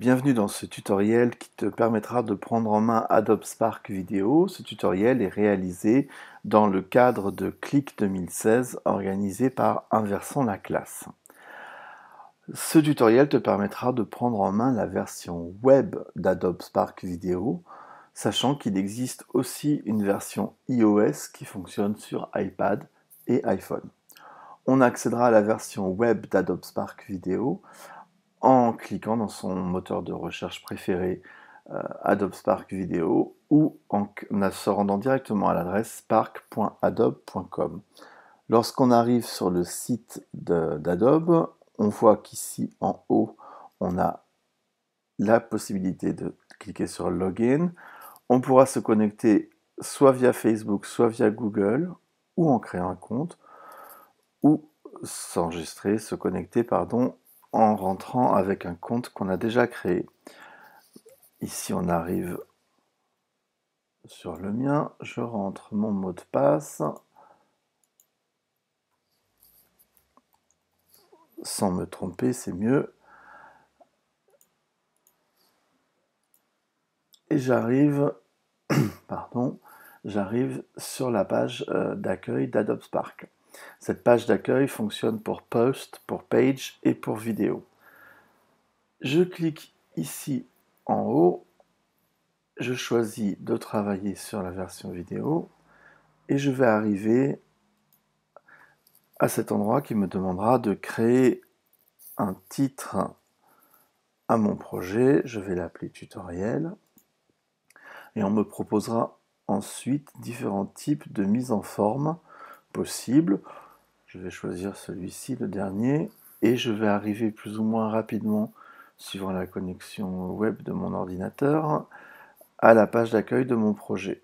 Bienvenue dans ce tutoriel qui te permettra de prendre en main Adobe Spark Video. Ce tutoriel est réalisé dans le cadre de Click 2016 organisé par Inversons la classe. Ce tutoriel te permettra de prendre en main la version web d'Adobe Spark Video, sachant qu'il existe aussi une version iOS qui fonctionne sur iPad et iPhone. On accédera à la version web d'Adobe Spark Video en cliquant dans son moteur de recherche préféré, Adobe Spark Video, ou en se rendant directement à l'adresse spark.adobe.com. Lorsqu'on arrive sur le site d'Adobe, on voit qu'ici en haut, on a la possibilité de cliquer sur Login. On pourra se connecter soit via Facebook, soit via Google, ou en créant un compte, ou s'enregistrer, se connecter, pardon, en rentrant avec un compte qu'on a déjà créé. Ici, on arrive sur le mien, je rentre mon mot de passe, sans me tromper, c'est mieux. Et j'arrive sur la page d'accueil d'Adobe Spark. Cette page d'accueil fonctionne pour Post, pour Page et pour Vidéo. Je clique ici en haut, je choisis de travailler sur la version vidéo et je vais arriver à cet endroit qui me demandera de créer un titre à mon projet. Je vais l'appeler tutoriel et on me proposera ensuite différents types de mise en forme possibles. Je vais choisir celui-ci, le dernier, et je vais arriver plus ou moins rapidement, suivant la connexion web de mon ordinateur, à la page d'accueil de mon projet.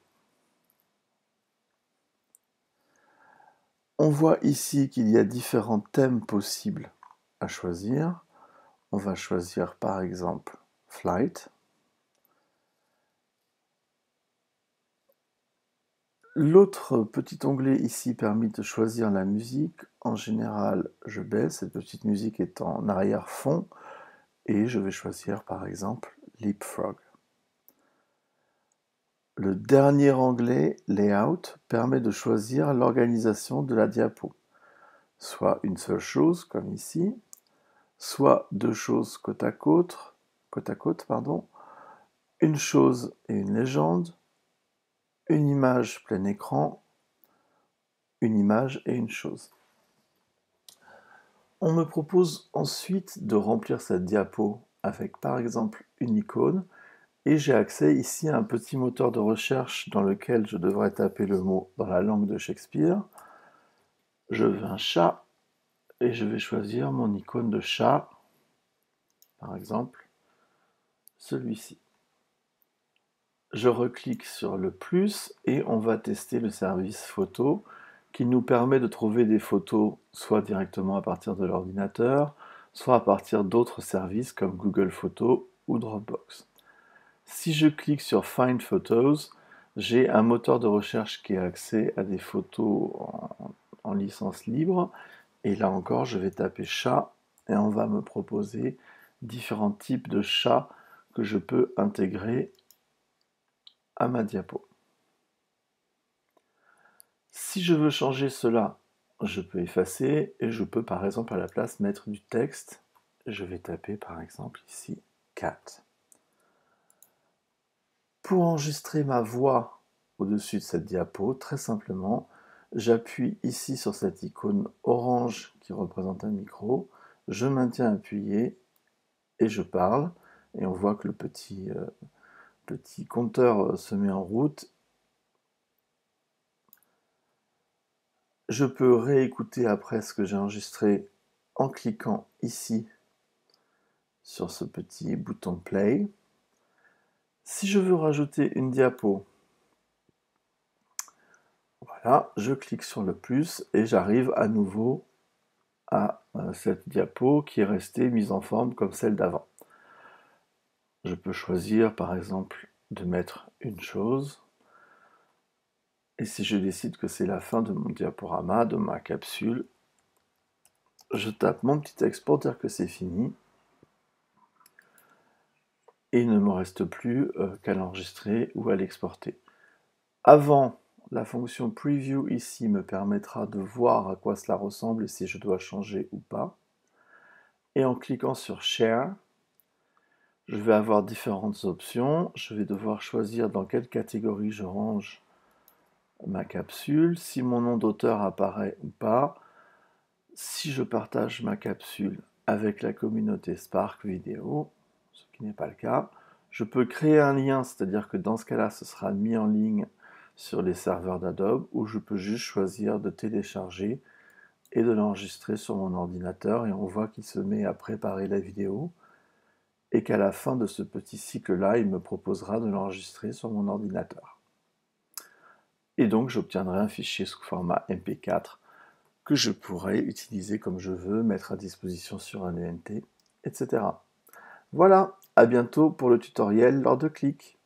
On voit ici qu'il y a différents thèmes possibles à choisir. On va choisir par exemple Flight. L'autre petit onglet ici permet de choisir la musique. En général, je baisse, cette petite musique est en arrière-fond, et je vais choisir par exemple Leapfrog. Le dernier onglet, Layout, permet de choisir l'organisation de la diapo. Soit une seule chose, comme ici, soit deux choses côte à côte, une chose et une légende, une image plein écran, une image et une chose. On me propose ensuite de remplir cette diapo avec par exemple une icône, et j'ai accès ici à un petit moteur de recherche dans lequel je devrais taper le mot dans la langue de Shakespeare. Je veux un chat et je vais choisir mon icône de chat, par exemple celui-ci. Je reclique sur le plus et on va tester le service photo qui nous permet de trouver des photos soit directement à partir de l'ordinateur, soit à partir d'autres services comme Google Photos ou Dropbox. Si je clique sur Find Photos, j'ai un moteur de recherche qui a accès à des photos en licence libre. Et là encore, je vais taper chat et on va me proposer différents types de chats que je peux intégrer à ma diapo. Si je veux changer cela, je peux effacer et je peux par exemple à la place mettre du texte. Je vais taper par exemple ici cat. Pour enregistrer ma voix au-dessus de cette diapo, très simplement, j'appuie ici sur cette icône orange qui représente un micro, je maintiens appuyé et je parle, et on voit que le petit compteur se met en route. Je peux réécouter après ce que j'ai enregistré en cliquant ici sur ce petit bouton play. Si je veux rajouter une diapo, voilà, je clique sur le plus et j'arrive à nouveau à cette diapo qui est restée mise en forme comme celle d'avant. Je peux choisir par exemple de mettre une chose. Et si je décide que c'est la fin de mon diaporama, de ma capsule, je tape mon petit texte pour dire que c'est fini. et il ne me reste plus qu'à l'enregistrer ou à l'exporter. Avant, la fonction Preview ici me permettra de voir à quoi cela ressemble et si je dois changer ou pas. Et en cliquant sur Share, je vais avoir différentes options. Je vais devoir choisir dans quelle catégorie je range ma capsule, si mon nom d'auteur apparaît ou pas, si je partage ma capsule avec la communauté Spark Vidéo, ce qui n'est pas le cas. Je peux créer un lien, c'est-à-dire que dans ce cas-là, ce sera mis en ligne sur les serveurs d'Adobe, ou je peux juste choisir de télécharger et de l'enregistrer sur mon ordinateur, et on voit qu'il se met à préparer la vidéo, et qu'à la fin de ce petit cycle-là, il me proposera de l'enregistrer sur mon ordinateur. Et donc j'obtiendrai un fichier sous format MP4 que je pourrai utiliser comme je veux, mettre à disposition sur un ENT, etc. Voilà, à bientôt pour le tutoriel lors de Click.